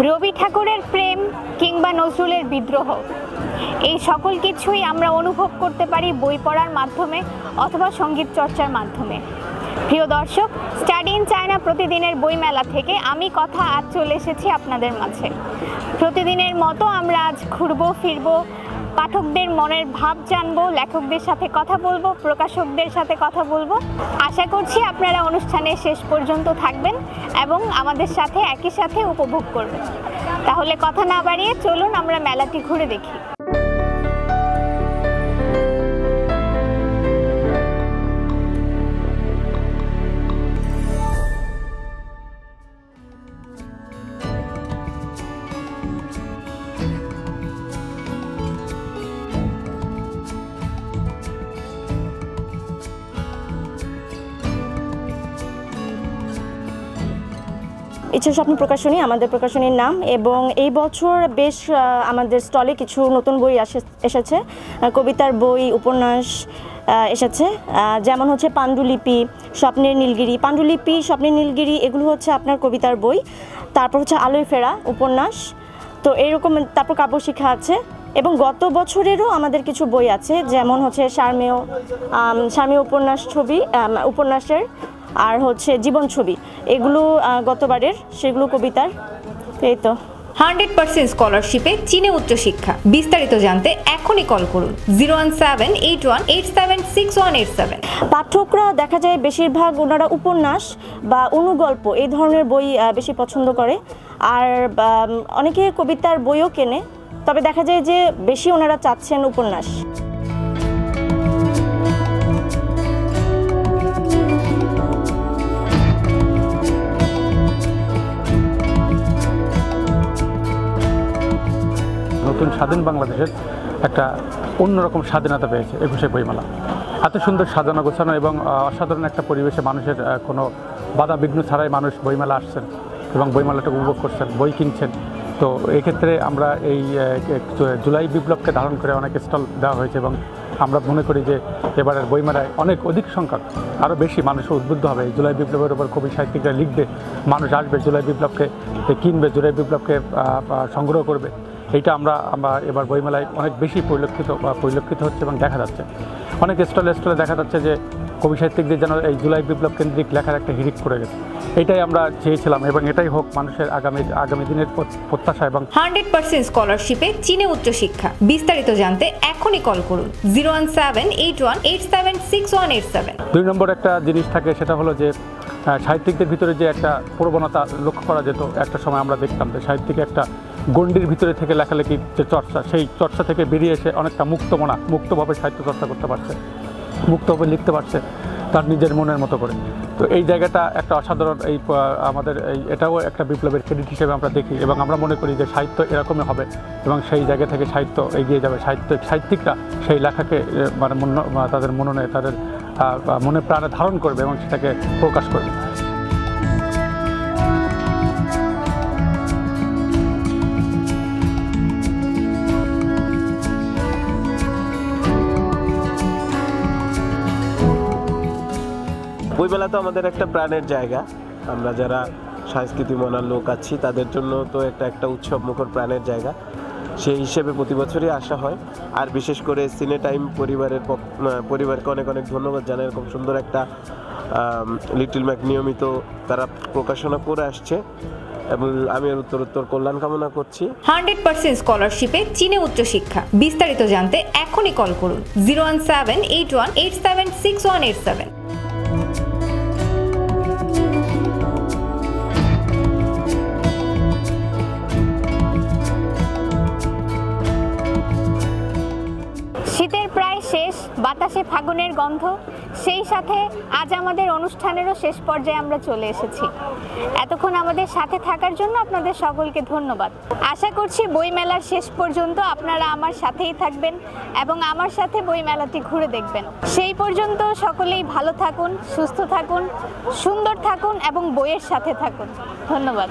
রবি ঠাকুরের প্রেম কিংবা নজরুলের বিদ্রোহ, এই সকল কিছুই আমরা অনুভব করতে পারি বই পড়ার মাধ্যমে অথবা সঙ্গীত চর্চার মাধ্যমে। প্রিয় দর্শক, স্টাডি ইন চায়না প্রতিদিনের বইমেলা থেকে আমি কথা আজ চলে এসেছি আপনাদের মাঝে। প্রতিদিনের মতো আমরা আজ ঘুরবো ফিরবো, পাঠকদের মনের ভাব জানবো, লেখকদের সাথে কথা বলবো, প্রকাশকদের সাথে কথা বলবো। আশা করছি আপনারা অনুষ্ঠানের শেষ পর্যন্ত থাকবেন এবং আমাদের সাথে একই সাথে উপভোগ করবেন। তাহলে কথা না বাড়িয়ে চলুন আমরা মেলাটি ঘুরে দেখি। ইচ্ছা স্বপ্ন প্রকাশনী আমাদের প্রকাশনীর নাম, এবং এই বছর বেশ আমাদের স্টলে কিছু নতুন বই এসেছে, কবিতার বই, উপন্যাস এসেছে। যেমন হচ্ছে পাণ্ডুলিপি, স্বপ্নের নীলগিরি। পাণ্ডুলিপি, স্বপ্নের নীলগিরি এগুলো হচ্ছে আপনার কবিতার বই। তারপর হচ্ছে আলোয় ফেরা উপন্যাস, তো এরকম। তারপর কাব্যশিক্ষা আছে, এবং গত বছরেরও আমাদের কিছু বই আছে, যেমন হচ্ছে সারমেয় উপন্যাসের, আর হচ্ছে জীবন ছবি, এগুলো গতবারের, সেগুলো কবিতার। এই তো 100% স্কলারশিপে চীনে উচ্চশিক্ষা। বিস্তারিত জানতে এখনই কল করুন 01781876187। পাঠকরা দেখা যায় বেশিরভাগ ওনারা উপন্যাস বা অনুগল্প এই ধরনের বই বেশি পছন্দ করে, আর অনেকে কবিতার বইও কেনে, তবে দেখা যায় যে বেশি ওনারা চাচ্ছেন উপন্যাস। নতুন স্বাধীন বাংলাদেশের একটা অন্যরকম স্বাধীনতা পেয়েছে 21শে বইমেলা। এত সুন্দর সাজানো গোছানো এবং অসাধারণ একটা পরিবেশে মানুষের কোনো বাধা বিঘ্ন ছাড়াই মানুষ বইমেলা আসছেন এবং বইমেলাটা উপভোগ করছেন, বই কিনছেন। তো এক্ষেত্রে আমরা এই জুলাই বিপ্লবকে ধারণ করে অনেক স্টল দেওয়া হয়েছে, এবং আমরা মনে করি যে এবারের বইমেলায় অধিক সংখ্যক আরও বেশি মানুষ উদ্বুদ্ধ হবে। এই জুলাই বিপ্লবের উপর কবি সাহিত্যিকরা লিখবে, মানুষ আসবে, জুলাই বিপ্লবকে কিনবে, জুলাই বিপ্লবকে সংগ্রহ করবে। এইটা আমরা এবার বইমেলায় অনেক বেশি পরিলক্ষিত হচ্ছে এবং দেখা যাচ্ছে। অনেক স্টলে দেখা যাচ্ছে যে কবি সাহিত্যিকদের যেন এই জুলাই বিপ্লব কেন্দ্রিক লেখার একটা হিড়িক পড়ে গেছে। এটাই আমরা চেয়েছিলাম, এবং এটাই হোক মানুষের আগামী দিনের প্রত্যাশা। এবং 100% স্কলারশিপে চীনে উচ্চশিক্ষা। বিস্তারিত জানতে এখনই কল করুন 01781876187। 2 নম্বর একটা জিনিস থাকে, সেটা হলো যে সাহিত্যিকদের ভিতরে যে একটা প্রবণতা লক্ষ্য করা যেত, একটা সময় আমরা দেখতাম যে সাহিত্যিক একটা গণ্ডির ভিতরে থেকে লেখালেখির যে চর্চা, সেই চর্চা থেকে বেরিয়ে এসে অনেকটা মুক্তভাবে সাহিত্য চর্চা করতে পারছে, মুক্তভাবে লিখতে পারছে তার নিজের মনের মতো করে। তো এই জায়গাটা একটা অসাধারণ, আমাদের এটাও একটা বিপ্লবের ক্রেডিট হিসেবে আমরা দেখি, এবং আমরা মনে করি যে সাহিত্য এরকমই হবে, এবং সেই জায়গা থেকে সাহিত্য এগিয়ে যাবে। সাহিত্যিকরা সেই লেখাকে তাদের মননে, তাদের মনে প্রাণে ধারণ করবে এবং সেটাকে প্রকাশ করবে। বইমেলা তো আমাদের একটা প্রাণের জায়গা। আমরা যারা সংস্কৃতি মনার লোক আছি তাদের জন্য তো একটা উৎসব মুখর প্রাণের জায়গা। সেই হিসেবে প্রতি বছরই আসা হয়। আর বিশেষ করে সিনে টাইম পরিবারকে অনেক ধন্যবাদ জানাই। এরকম সুন্দর একটা লিটল ম্যাক নিয়মিত তারা প্রকাশনা করে আসছে, এবং আমি এর উত্তর কল্যাণ কামনা করছি। 100% স্কলারশিপে চীনে উচ্চশিক্ষা। বিস্তারিত জানতে এখনই কল করুন 01781876187। শীতের প্রায় শেষ, বাতাসে ফাগুনের গন্ধ, সেই সাথে আজ আমাদের অনুষ্ঠানেরও শেষ পর্যায়ে আমরা চলে এসেছি। এতক্ষণ আমাদের সাথে থাকার জন্য আপনাদের সকলকে ধন্যবাদ। আশা করছি বইমেলার শেষ পর্যন্ত আপনারা আমার সাথেই থাকবেন এবং আমার সাথে বইমেলাটি ঘুরে দেখবেন। সেই পর্যন্ত সকলেই ভালো থাকুন, সুস্থ থাকুন, সুন্দর থাকুন এবং বইয়ের সাথে থাকুন। ধন্যবাদ।